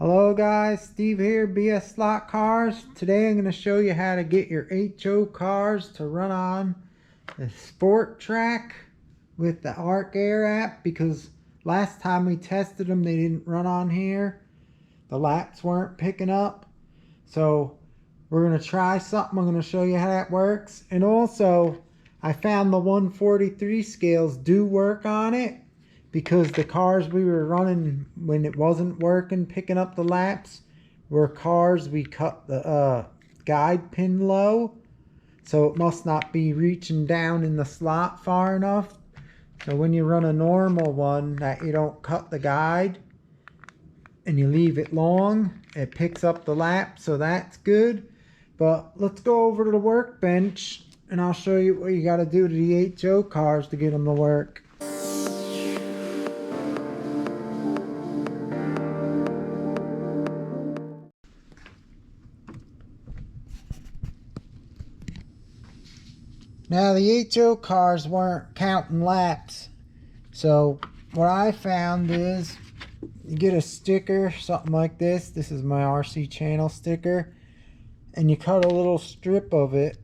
Hello guys, Steve here, BS Slot Cars. Today I'm going to show you how to get your HO cars to run on the sport track with the Arc Air app, because last time we tested them they didn't run on here. The laps weren't picking up. So we're going to try something. I'm going to show you how that works. And also I found the 143 scales do work on it, because the cars we were running when it wasn't working picking up the laps were cars we cut the guide pin low, so it must not be reaching down in the slot far enough. So when you run a normal one that you don't cut the guide and you leave it long, it picks up the lap, so that's good. But let's go over to the workbench and I'll show you what you got to do to the HO cars to get them to work. Now the HO cars weren't counting laps, so what I found is you get a sticker, something like this. This is my RC channel sticker, and you cut a little strip of it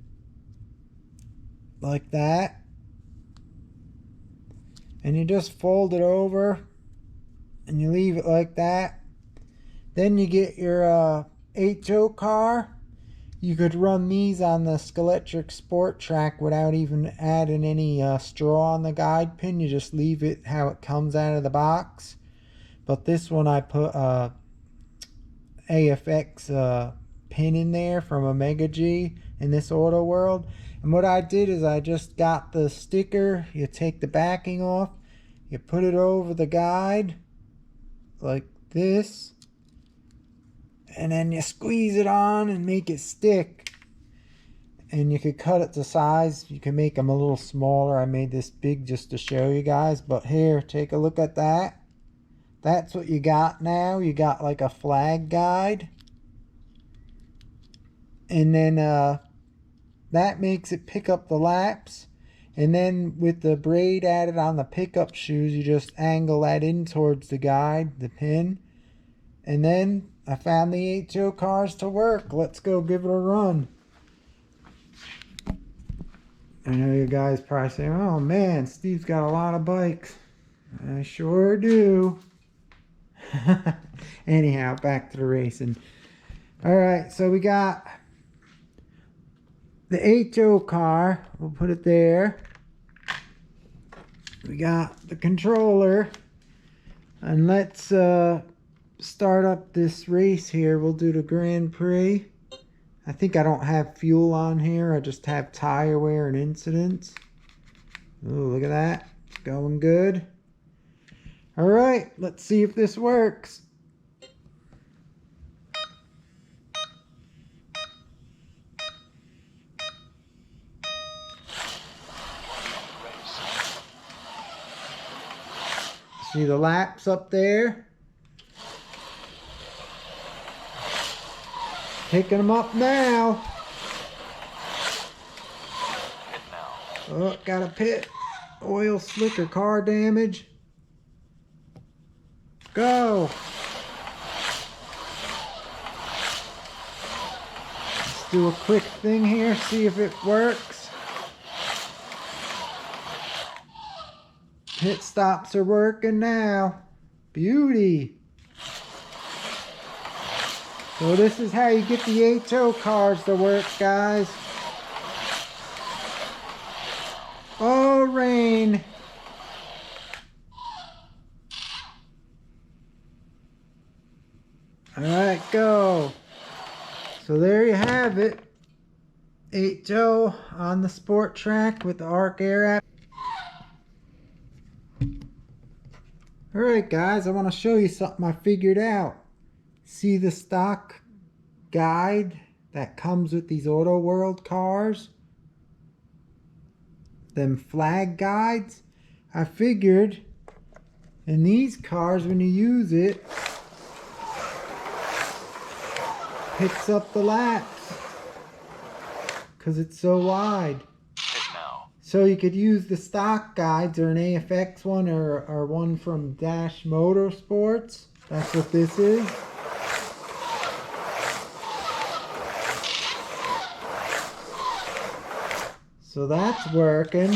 like that, and you just fold it over and you leave it like that. Then you get your HO car. You could run these on the Scalextric Sport Track without even adding any straw on the guide pin. You just leave it how it comes out of the box. But this one I put AFX pin in there from Omega G in this Auto World. And what I did is I just got the sticker. You take the backing off, you put it over the guide like this, and then you squeeze it on and make it stick. And you could cut it to size. You can make them a little smaller. I made this big just to show you guys. But here, take a look at that. That's what you got now. You got like a flag guide. And then that makes it pick up the laps. And then with the braid added on the pickup shoes, you just angle that in towards the guide, the pin. And then I found the HO cars to work. Let's go give it a run. I know you guys probably saying, oh man, Steve's got a lot of bikes. I sure do. Anyhow, back to the racing. Alright, so we got the HO car. We'll put it there. We got the controller. And let's start up this race here. We'll do the Grand Prix. I think I don't have fuel on here. I just have tire wear and incidents. Ooh, look at that. It's going good. Alright, let's see if this works. See the laps up there? Picking them up now. Oh, got a pit. Oil slick or car damage. Go. Let's do a quick thing here, see if it works. Pit stops are working now. Beauty. So this is how you get the HO cars to work, guys. Oh, rain. Alright, go. So there you have it. HO on the sport track with the Arc Air app. Alright guys, I want to show you something I figured out. See the stock guide that comes with these Auto World cars? Them flag guides? I figured in these cars, when you use it, picks up the laps because it's so wide. So you could use the stock guides or an AFX one or one from Dash Motorsports. That's what this is. So that's working.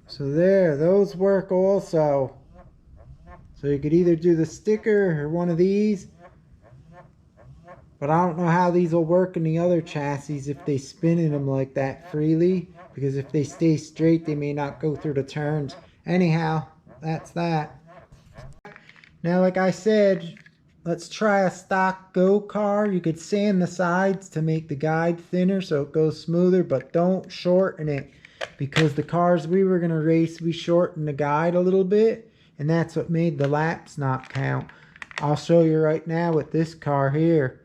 So there, those work also. So you could either do the sticker or one of these. But I don't know how these will work in the other chassis if they spin in them like that freely. Because if they stay straight, they may not go through the turns. Anyhow, that's that. Now, like I said, let's try a stock Go car. You could sand the sides to make the guide thinner so it goes smoother, but don't shorten it. Because the cars we were going to race, we shortened the guide a little bit, and that's what made the laps not count. I'll show you right now with this car here.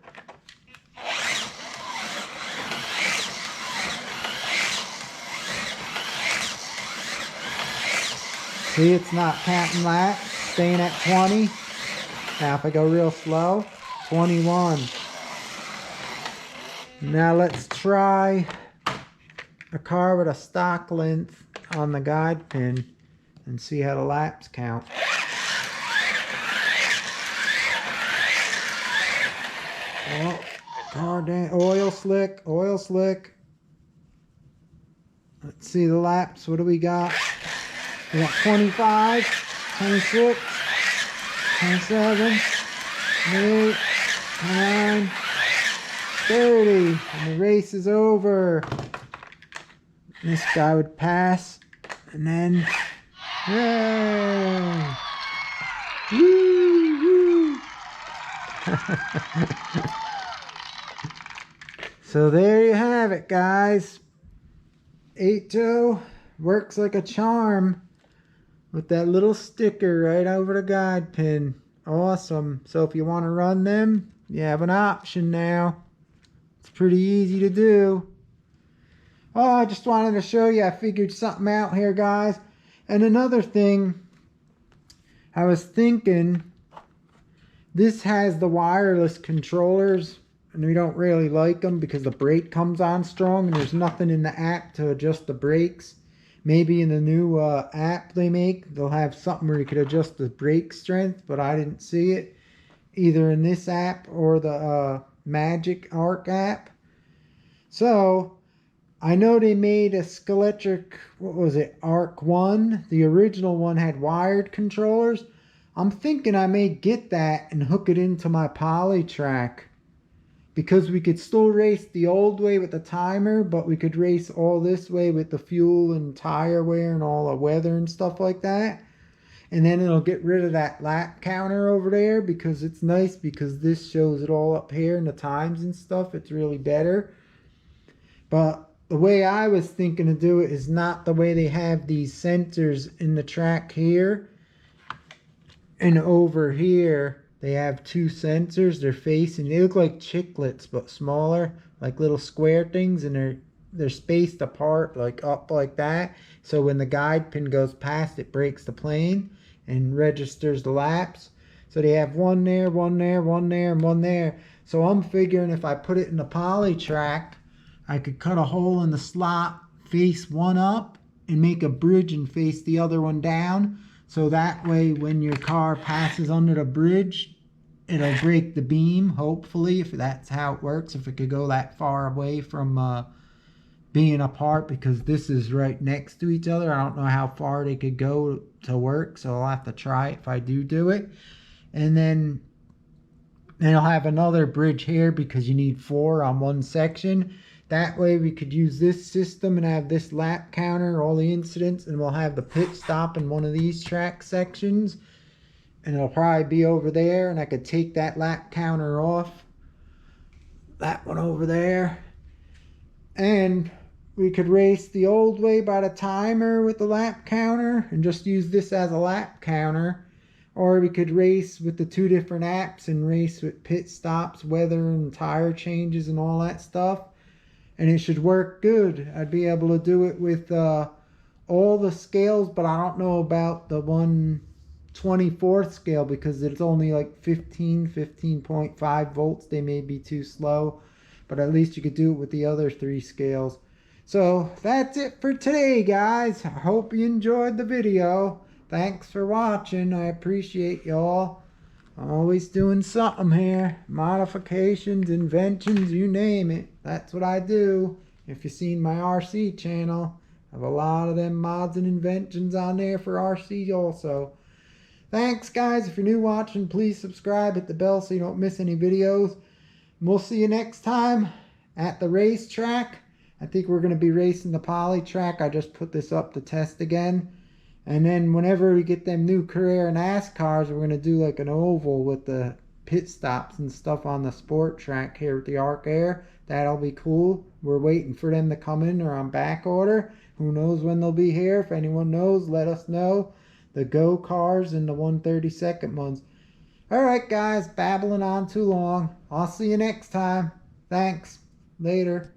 See, it's not counting laps, staying at 20. Now if I go real slow, 21. Now let's try a car with a stock length on the guide pin and see how the laps count. Oh, car down, oil slick, oil slick. Let's see the laps. What do we got? We got 25, 26, 27, 28, 29, 30. And the race is over. This guy would pass, and then, yay! Woo, woo. So there you have it, guys. 8-toe works like a charm with that little sticker right over the guide pin. Awesome. So if you want to run them, you have an option now. It's pretty easy to do. Oh, I just wanted to show you, I figured something out here, guys. And another thing, I was thinking, this has the wireless controllers, and we don't really like them because the brake comes on strong, and there's nothing in the app to adjust the brakes. Maybe in the new app they make, they'll have something where you could adjust the brake strength, but I didn't see it, either in this app or the Magic Arc app. So I know they made a Scalextric, what was it, Arc 1. The original one had wired controllers. I'm thinking I may get that and hook it into my Polytrack. Because we could still race the old way with the timer, but we could race all this way with the fuel and tire wear and all the weather and stuff like that. And then it'll get rid of that lap counter over there, because it's nice because this shows it all up here and the times and stuff. It's really better. But the way I was thinking to do it is not the way they have these sensors in the track here. And over here, they have two sensors. They're facing, they look like chiclets, but smaller, like little square things, and they're spaced apart, like up like that. So when the guide pin goes past, it breaks the plane and registers the laps. So they have one there, one there, one there, and one there. So I'm figuring if I put it in the Polytrack, I could cut a hole in the slot, face one up, and make a bridge and face the other one down. So that way when your car passes under the bridge, it'll break the beam, hopefully, if that's how it works, if it could go that far away from being apart, because this is right next to each other. I don't know how far they could go to work, so I'll have to try it if I do it. And then I'll have another bridge here because you need 4 on one section. That way we could use this system and have this lap counter, all the incidents, and we'll have the pit stop in one of these track sections. And it'll probably be over there, and I could take that lap counter off. That one over there. And we could race the old way by the timer with the lap counter and just use this as a lap counter. Or we could race with the 2 different apps and race with pit stops, weather, and tire changes and all that stuff. And it should work good. I'd be able to do it with all the scales, but I don't know about the 1/24th scale because it's only like 15.5 volts. They may be too slow, but at least you could do it with the other 3 scales. So that's it for today, guys. I hope you enjoyed the video. Thanks for watching. I appreciate y'all. Always doing something here. Modifications, inventions, you name it. That's what I do. If you've seen my RC channel, I have a lot of them mods and inventions on there for RC also. Thanks guys. If you're new watching, please subscribe, hit the bell so you don't miss any videos. And we'll see you next time at the racetrack. I think we're going to be racing the poly track. I just put this up to test again. And then whenever we get them new Carrera NASCARs, we're going to do like an oval with the pit stops and stuff on the sport track here with the Arc Air. That'll be cool. We're waiting for them to come in. They're on back order. Who knows when they'll be here? If anyone knows, let us know. The Go cars and the 132nd ones. Alright guys, babbling on too long. I'll see you next time. Thanks. Later.